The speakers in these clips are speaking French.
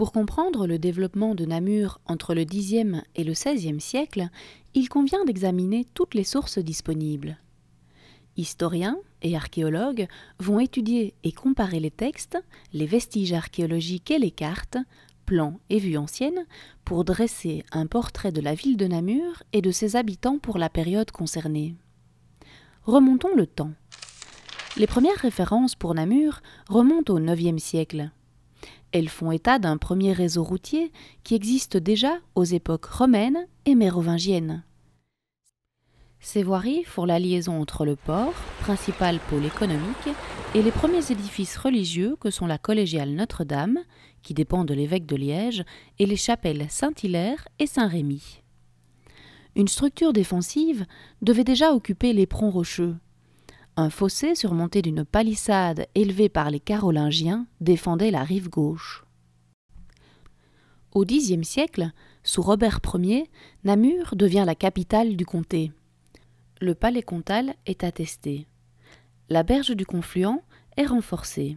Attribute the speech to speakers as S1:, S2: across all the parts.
S1: Pour comprendre le développement de Namur entre le Xe et le XVIe siècle, il convient d'examiner toutes les sources disponibles. Historiens et archéologues vont étudier et comparer les textes, les vestiges archéologiques et les cartes, plans et vues anciennes, pour dresser un portrait de la ville de Namur et de ses habitants pour la période concernée. Remontons le temps. Les premières références pour Namur remontent au IXe siècle. Elles font état d'un premier réseau routier qui existe déjà aux époques romaines et mérovingiennes. Ces voiries font la liaison entre le port, principal pôle économique, et les premiers édifices religieux que sont la collégiale Notre-Dame, qui dépend de l'évêque de Liège, et les chapelles Saint-Hilaire et Saint-Rémy. Une structure défensive devait déjà occuper l'éperon rocheux. Un fossé surmonté d'une palissade élevée par les Carolingiens défendait la rive gauche. Au Xe siècle, sous Robert Ier, Namur devient la capitale du comté. Le palais comtal est attesté. La berge du confluent est renforcée.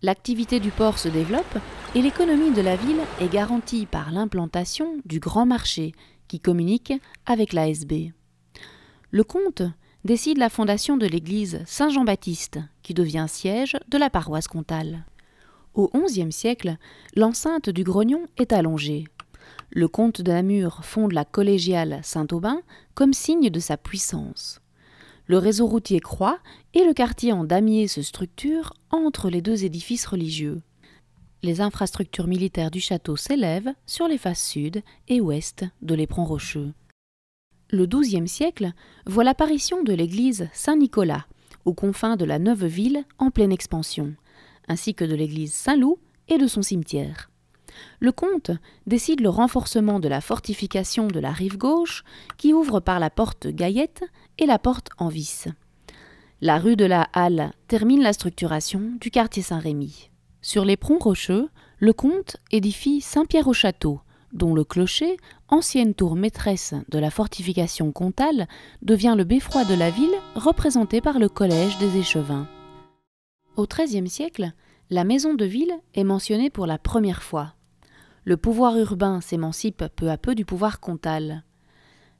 S1: L'activité du port se développe et l'économie de la ville est garantie par l'implantation du grand marché qui communique avec l'ASB. Le comte décide la fondation de l'église Saint-Jean-Baptiste, qui devient siège de la paroisse comtale. Au XIe siècle, l'enceinte du grognon est allongée. Le comte de Namur fonde la collégiale Saint-Aubin comme signe de sa puissance. Le réseau routier croît et le quartier en damier se structure entre les deux édifices religieux. Les infrastructures militaires du château s'élèvent sur les faces sud et ouest de l'éperon rocheux. Le XIIe siècle voit l'apparition de l'église Saint-Nicolas, aux confins de la neuve ville en pleine expansion, ainsi que de l'église Saint-Loup et de son cimetière. Le comte décide le renforcement de la fortification de la rive gauche qui ouvre par la porte Gaillette et la porte en vis. La rue de la Halle termine la structuration du quartier Saint-Rémy. Sur l'éperon rocheux, le comte édifie Saint-Pierre-au-Château, dont le clocher, ancienne tour maîtresse de la fortification comtale, devient le beffroi de la ville représenté par le collège des échevins. Au XIIIe siècle, la maison de ville est mentionnée pour la première fois. Le pouvoir urbain s'émancipe peu à peu du pouvoir comtal.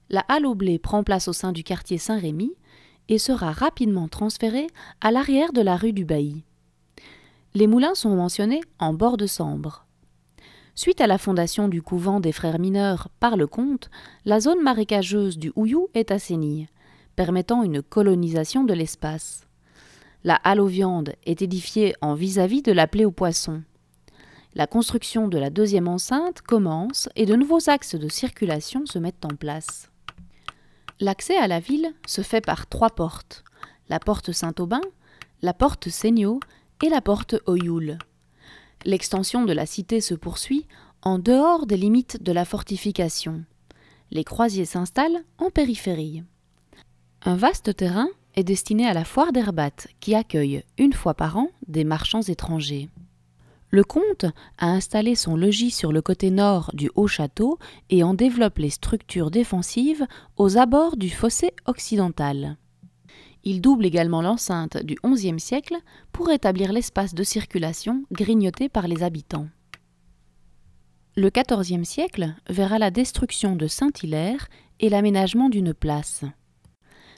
S1: La halle au blé prend place au sein du quartier Saint-Rémy et sera rapidement transférée à l'arrière de la rue du Bailly. Les moulins sont mentionnés en bord de Sambre. Suite à la fondation du couvent des frères mineurs par le comte, la zone marécageuse du Houillou est assainie, permettant une colonisation de l'espace. La halle aux viandes est édifiée en vis-à-vis de la plaie aux poissons. La construction de la deuxième enceinte commence et de nouveaux axes de circulation se mettent en place. L'accès à la ville se fait par 3 portes, la porte Saint-Aubin, la porte Seigneau et la porte Oyoul. L'extension de la cité se poursuit en dehors des limites de la fortification. Les croisiers s'installent en périphérie. Un vaste terrain est destiné à la foire d'Herbatte qui accueille une fois par an des marchands étrangers. Le comte a installé son logis sur le côté nord du Haut-Château et en développe les structures défensives aux abords du fossé occidental. Il double également l'enceinte du XIe siècle pour établir l'espace de circulation grignoté par les habitants. Le XIVe siècle verra la destruction de Saint-Hilaire et l'aménagement d'une place.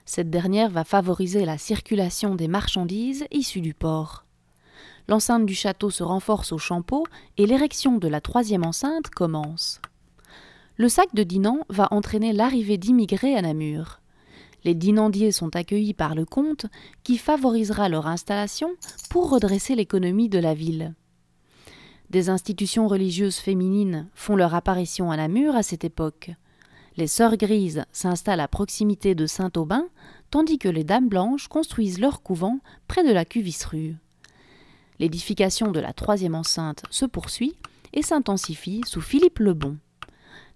S1: Cette dernière va favoriser la circulation des marchandises issues du port. L'enceinte du château se renforce au Champeau et l'érection de la 3e enceinte commence. Le sac de Dinan va entraîner l'arrivée d'immigrés à Namur. Les dinandiers sont accueillis par le comte qui favorisera leur installation pour redresser l'économie de la ville. Des institutions religieuses féminines font leur apparition à Namur à cette époque. Les Sœurs Grises s'installent à proximité de Saint-Aubin, tandis que les Dames Blanches construisent leur couvent près de la Cuvisserue. L'édification de la 3e enceinte se poursuit et s'intensifie sous Philippe le Bon.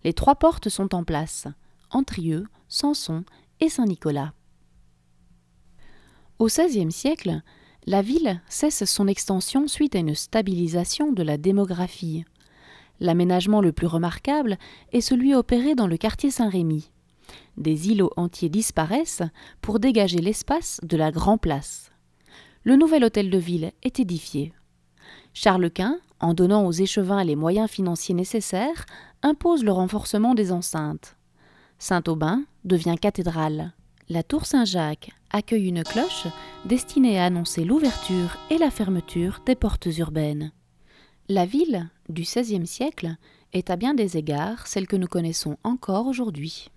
S1: Les 3 portes sont en place, Entrieux, Samson et Saint-Nicolas. Au XVIe siècle, la ville cesse son extension suite à une stabilisation de la démographie. L'aménagement le plus remarquable est celui opéré dans le quartier Saint-Rémy. Des îlots entiers disparaissent pour dégager l'espace de la Grand Place. Le nouvel hôtel de ville est édifié. Charles Quint en donnant aux échevins les moyens financiers nécessaires, impose le renforcement des enceintes. Saint-Aubin devient cathédrale. La tour Saint-Jacques accueille une cloche destinée à annoncer l'ouverture et la fermeture des portes urbaines. La ville du XVIe siècle est à bien des égards celle que nous connaissons encore aujourd'hui.